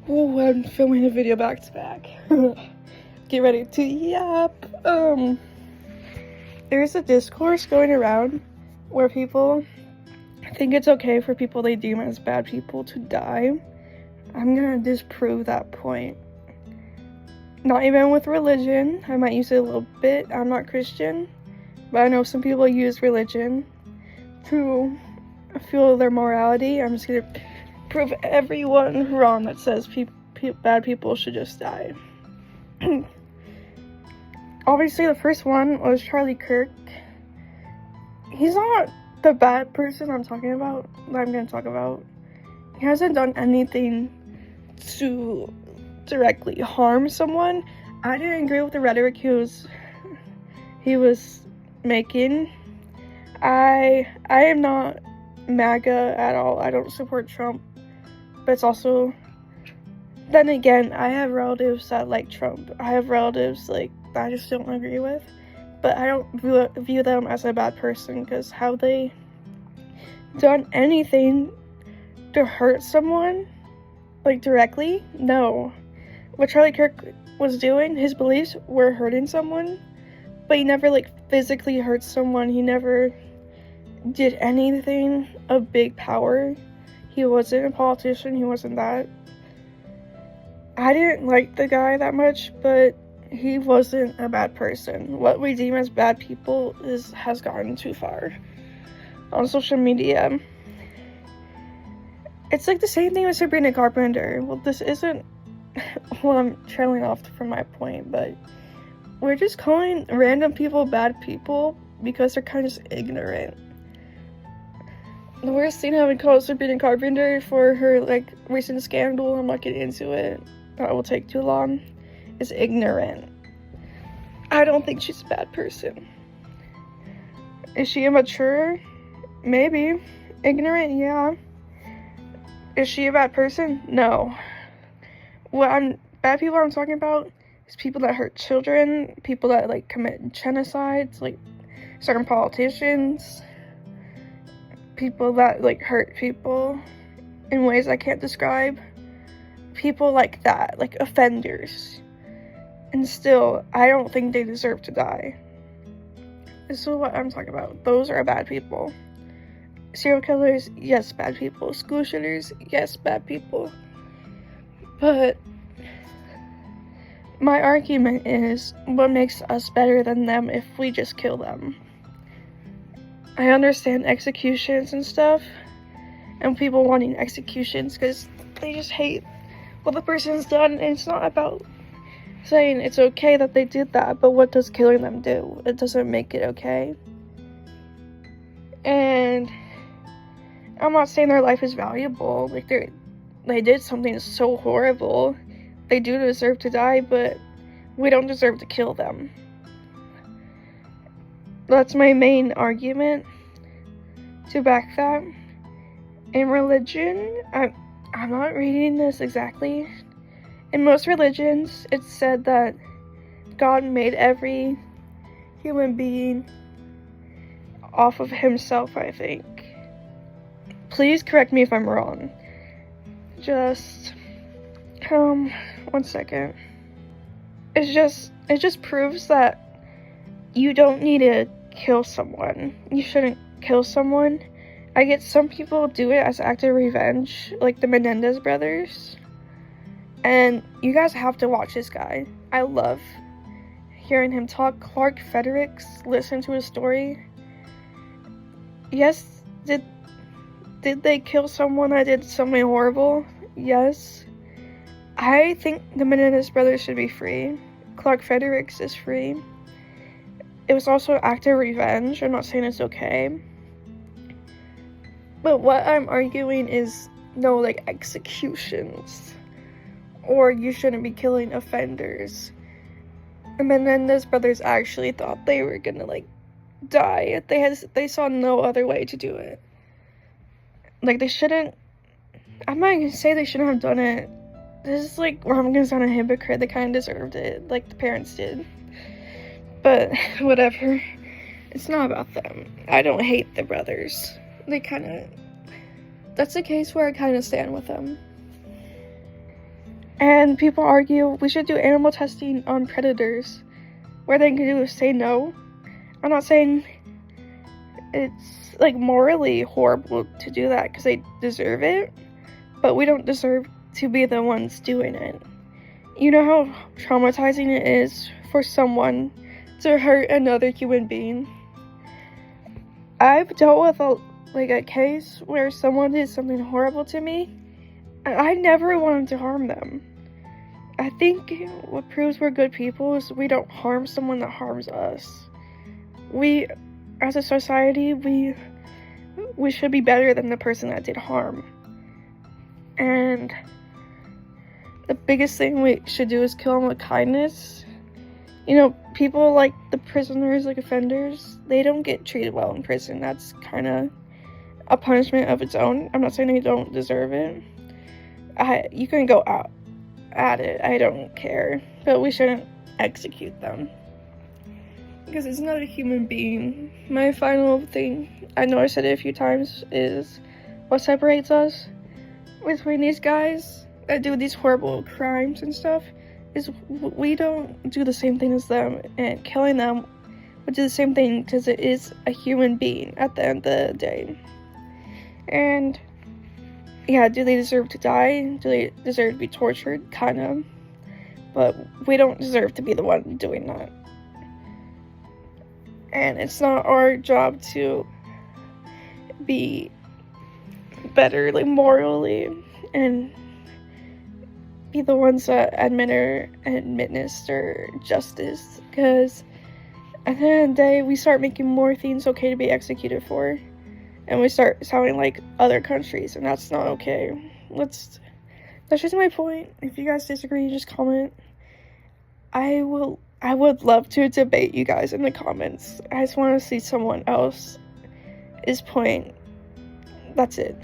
Oh, I'm filming a video back to back. Get ready to yap. There's a discourse going around where people think it's okay for people they deem as bad people to die. I'm gonna disprove that point. Not even with religion. I might use it a little bit. I'm not Christian, but I know some people use religion to fuel their morality. I'm just gonna prove everyone wrong that says bad people should just die. Obviously, the first one was Charlie Kirk. He's not the bad person I'm talking about, that I'm gonna talk about. He hasn't done anything to directly harm someone. I didn't agree with the rhetoric he was making. I am not MAGA at all. I don't support Trump. But it's also, then again, I have relatives that like Trump. I have relatives like that I just don't agree with. But I don't view them as a bad person, because have they done anything to hurt someone, like directly? No. What Charlie Kirk was doing, his beliefs were hurting someone, but he never like physically hurt someone. He never did anything of big power. He wasn't a politician. He wasn't that. I didn't like the guy that much, but he wasn't a bad person. What we deem as bad people has gotten too far on social media. It's like the same thing with Sabrina Carpenter. Well, this isn't, well, I'm trailing off from my point, but we're just calling random people bad people because they're kind of just ignorant. The worst thing I would call Sabrina Carpenter for her like recent scandal, I'm not getting into it, that will take too long, is ignorant. I don't think she's a bad person. Is she immature? Maybe. Ignorant? Yeah. Is she a bad person? No. Bad people I'm talking about is people that hurt children, people that like commit genocides, like certain politicians, people that like hurt people in ways I can't describe, people like that, like offenders. And still, I don't think they deserve to die. This is what I'm talking about. Those are bad people. Serial killers, yes, bad people. School shooters, yes, bad people. But my argument is, what makes us better than them if we just kill them? I understand executions and stuff, and people wanting executions because they just hate what the person's done, and it's not about saying it's okay that they did that, but what does killing them do? It doesn't make it okay. And I'm not saying their life is valuable, like they did something so horrible, they do deserve to die, but we don't deserve to kill them. That's my main argument to back that. In religion, I'm not reading this exactly. In most religions, it's said that God made every human being off of himself, I think. Please correct me if I'm wrong. Just, 1 second. It just proves that you don't need to kill someone. You shouldn't kill someone. I get some people do it as act of revenge, like the Menendez brothers. And you guys have to watch this guy. I love hearing him talk. Clark Fredericks, listen to his story. Yes, did they kill someone that did something horrible? Yes. I think the Menendez brothers should be free. Clark Fredericks is free. It was also an act of revenge. I'm not saying it's okay. But what I'm arguing is no, like, executions. Or you shouldn't be killing offenders. The Menendez brothers actually thought they were gonna, like, die. They saw no other way to do it. Like, they shouldn't... I'm not gonna say they shouldn't have done it. This is, like, where I'm gonna sound a hypocrite. They kind of deserved it, like the parents did. But, whatever. It's not about them. I don't hate the brothers. They kind of... That's a case where I kind of stand with them. And people argue we should do animal testing on predators. What they can do is say no. I'm not saying it's like morally horrible to do that because they deserve it, but we don't deserve to be the ones doing it. You know how traumatizing it is for someone to hurt another human being? I've dealt with a case where someone did something horrible to me, and I never wanted to harm them. I think what proves we're good people is we don't harm someone that harms us. We, as a society, we should be better than the person that did harm. And the biggest thing we should do is kill them with kindness. You know, people like the prisoners, like offenders, they don't get treated well in prison. That's kind of a punishment of its own. I'm not saying they don't deserve it. You can go out at it, I don't care, but we shouldn't execute them because it's not a human being. My final thing, I know I said it a few times, is what separates us between these guys that do these horrible crimes and stuff is we don't do the same thing as them, and killing them would do the same thing because it is a human being at the end of the day. And yeah, do they deserve to die? Do they deserve to be tortured? Kind of. But we don't deserve to be the one doing that. And it's not our job to be better, like, morally, and be the ones that administer justice. Because at the end of the day, we start making more things okay to be executed for. And we start sounding like other countries, and that's not okay. That's just my point. If you guys disagree, just comment. I would love to debate you guys in the comments. I just want to see someone else's point. That's it.